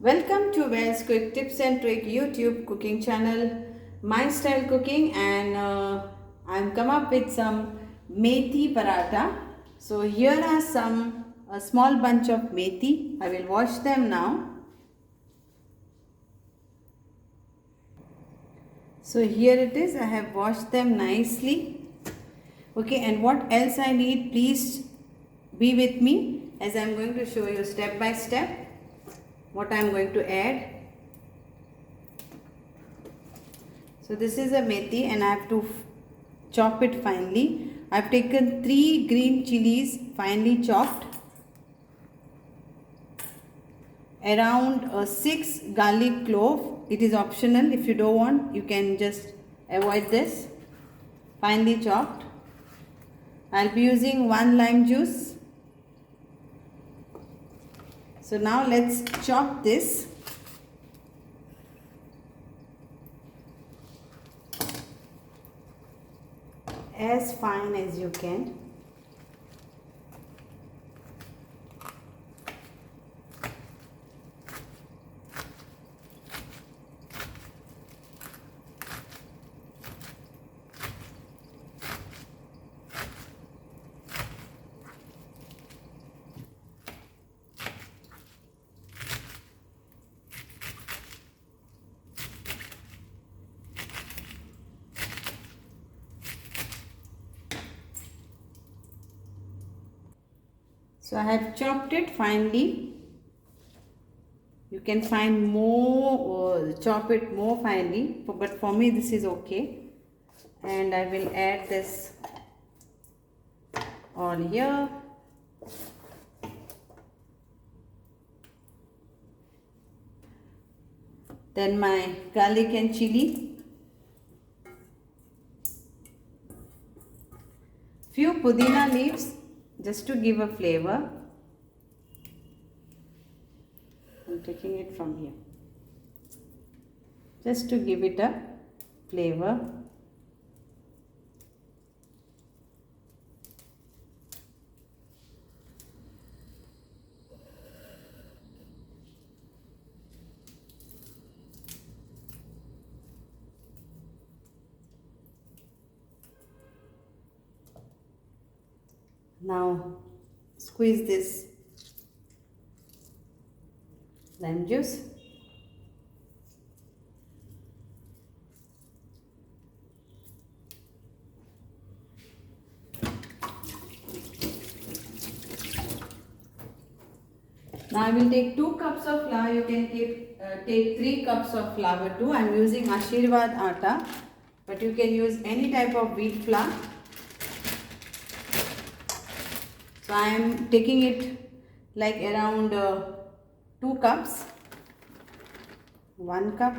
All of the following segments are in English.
Welcome to Wells Quick Tips and Trick YouTube cooking channel, My Style Cooking, and I'm come up with some methi paratha. So here are some a small bunch of methi. I will wash them now. So here it is. I have washed them nicely. Okay, and what else I need? Please be with me as I'm going to show you step by step what I'm going to add. So this is a methi and I have to chop it finely. I've taken 3 green chilies finely chopped, around 6 garlic clove. It is optional. If you don't want, you can just avoid this. Finely chopped. I'll be using 1 lime juice. So now let's chop this. As fine as you can. So I have chopped it finely. You can find more or chop it more finely, but for me this is okay. And I will add this all here. Then my garlic and chili. Few pudina leaves just to give a flavor. I'm taking it from here. Just to give it a flavor. Now squeeze this lime juice. Now I will take 2 cups of flour. You can take 3 cups of flour too. I am using Ashirwad atta, but you can use any type of wheat flour. So I am taking it like around 2 cups, 1 cup,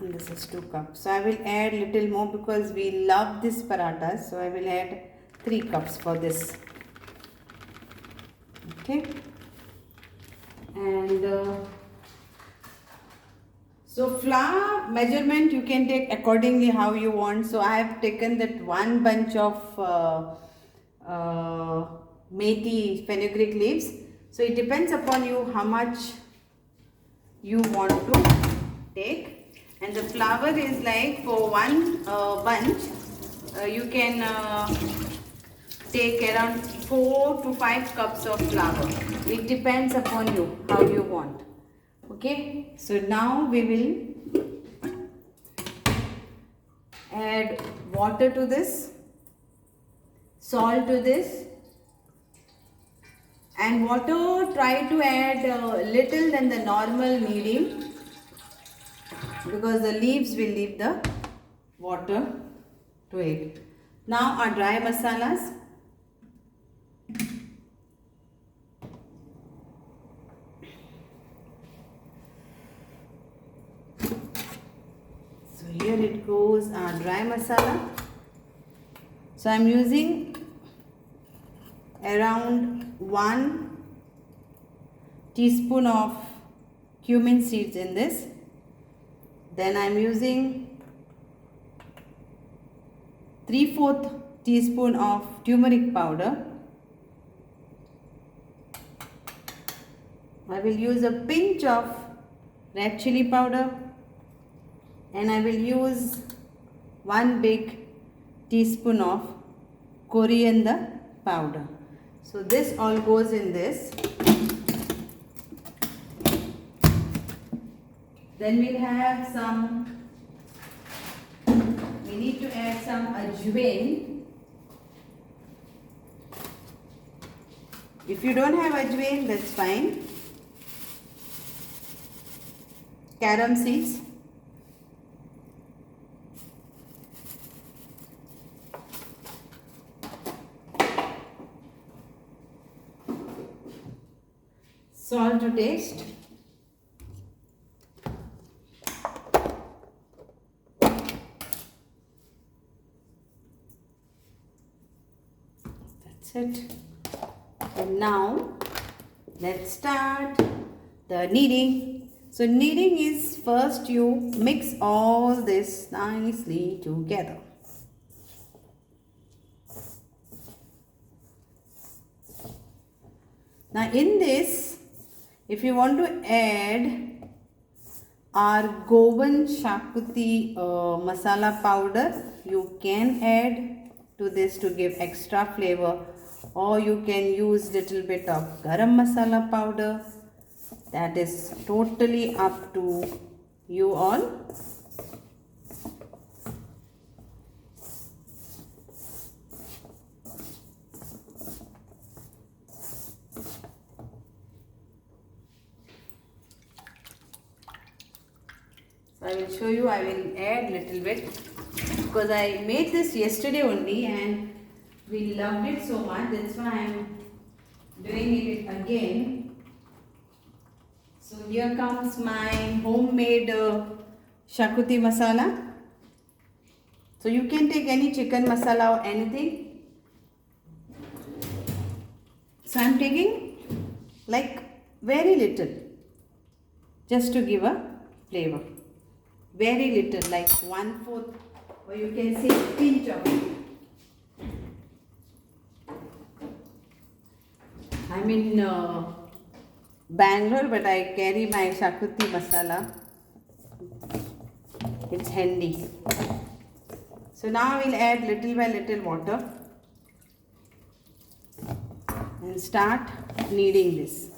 and this is 2 cups. So I will add little more because we love this parathas. So I will add 3 cups for this. Okay, and so flour measurement you can take accordingly how you want. So I have taken that 1 bunch of methi fenugreek leaves. So it depends upon you how much you want to take, and the flour is like for 1 bunch you can take around 4 to 5 cups of flour. It depends upon you how you want. Okay, so now we will add water to this, salt to this, and water try to add little than the normal medium because the leaves will leave the water to it. Now our dry masalas. So here it goes our dry masala. So I am using around 1 teaspoon of cumin seeds in this. Then I am using 3/4 teaspoon of turmeric powder. I will use a pinch of red chili powder, and I will use 1 big teaspoon of coriander powder. So this all goes in this. Then we'll have we need to add some ajwain. If you don't have ajwain, that's fine. Carom seeds. Salt to taste. That's it. And now let's start the kneading. So kneading is first you mix all this nicely together. Now in this, if you want to add our Govan Shakuti masala powder, you can add to this to give extra flavor, or you can use little bit of garam masala powder. That is totally up to you all. So I will show you, I will add little bit because I made this yesterday only and we loved it so much. That's why I am doing it again. So here comes my homemade Shakuti masala. So you can take any chicken masala or anything. So I am taking like very little just to give a flavor. Very little, like 1/4, or you can say pinch of it. I'm in Bangalore, but I carry my Shakuti masala. It's handy. So now we'll add little by little water and start kneading this.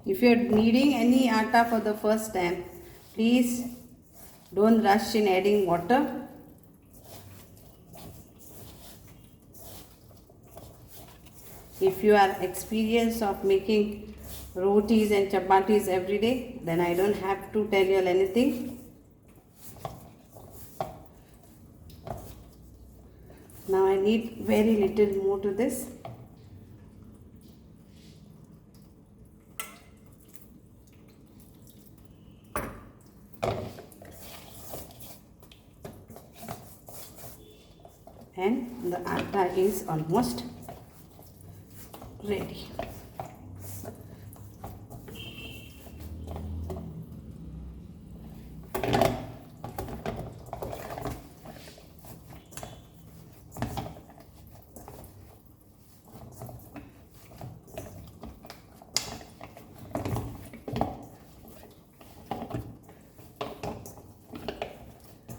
If you are kneading any atta for the first time, please don't rush in adding water. If you are experienced of making rotis and chapatis every day, then I don't have to tell you anything. Now I need very little more to this. And the atta is almost ready.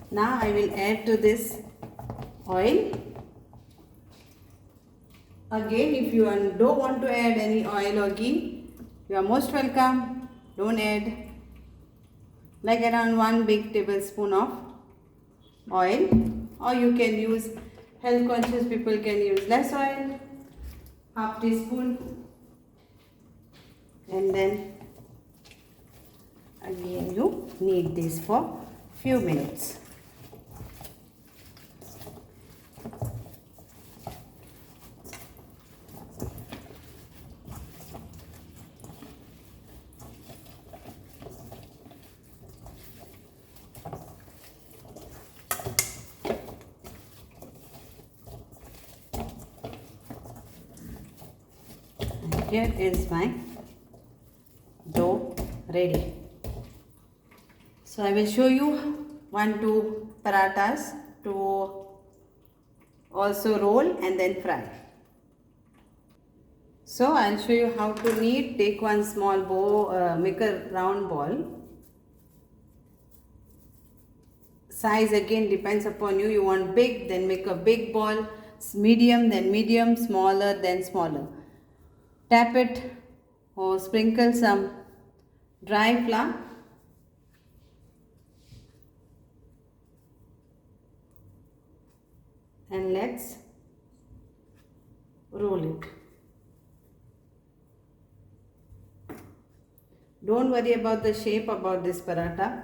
Now I will add to this oil. Again, if you don't want to add any oil or ghee, you are most welcome. Don't add, like around 1 big tablespoon of oil, or you can use, health conscious people can use less oil, half teaspoon, and then again you knead this for few minutes. here is my dough ready. So I will show you 1-2 parathas to also roll and then fry. So I'll show you how to knead. Take one small bowl, make a round ball. Size again depends upon you. You want big, then make a big ball. Medium, then medium. Smaller, then smaller. Tap it or sprinkle some dry flour. And let's roll it. Don't worry about the shape about this paratha.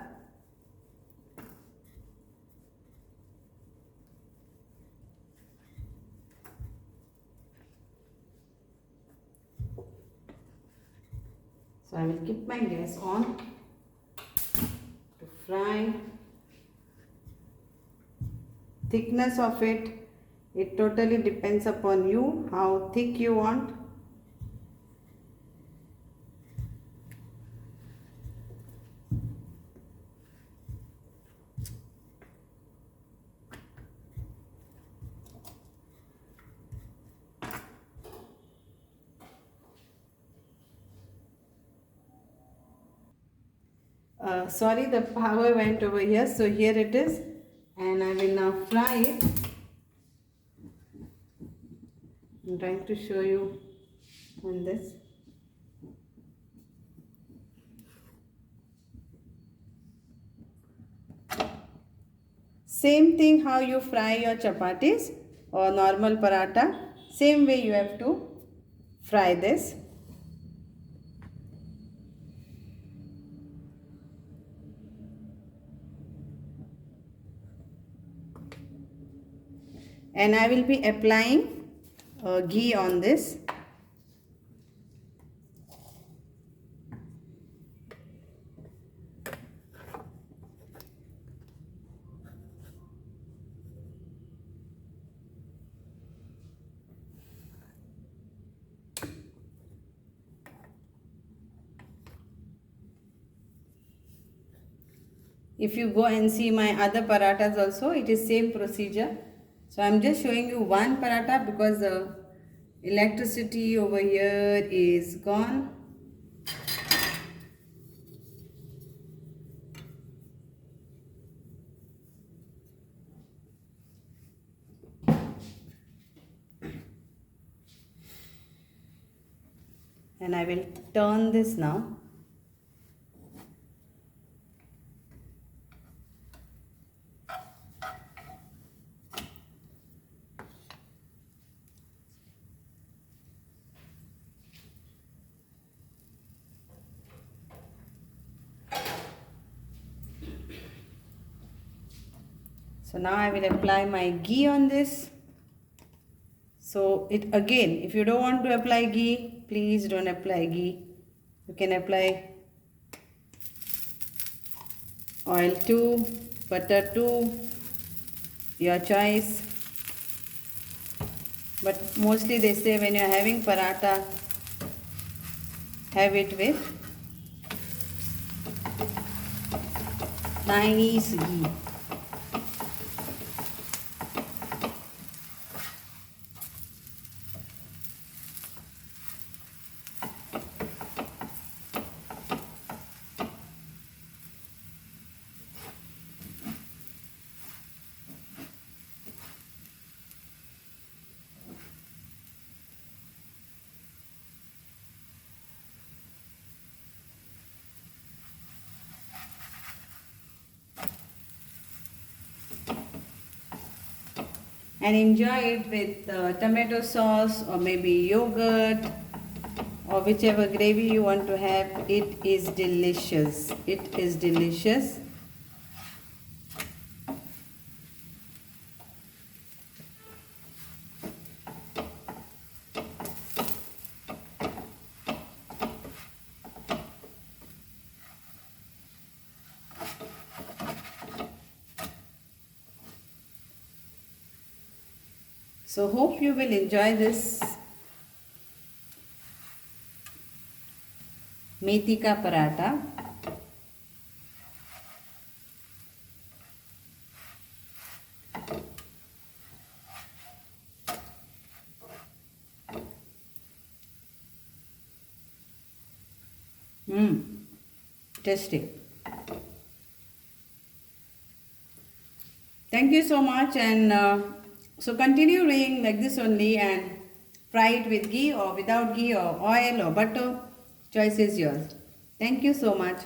So I will keep my gas on to fry. Thickness of it totally depends upon you, how thick you want. Sorry, the power went over here, so here it is, and I will now fry it. I'm trying to show you on this. Same thing how you fry your chapatis or normal paratha, same way you have to fry this. And I will be applying ghee on this. If you go and see my other parathas also, it is same procedure. So I am just showing you one paratha because the electricity over here is gone. And I will turn this now. So now I will apply my ghee on this. So it again, if you don't want to apply ghee, please don't apply ghee. You can apply oil too, butter too, your choice. But mostly they say when you are having paratha, have it with nice ghee. And enjoy it with tomato sauce or maybe yogurt or whichever gravy you want to have. It is delicious. It is delicious. So hope you will enjoy this मेथी का paratha. Tasty. Thank you so much, and so continue doing like this only, and fry it with ghee or without ghee or oil or butter. Choice is yours. Thank you so much.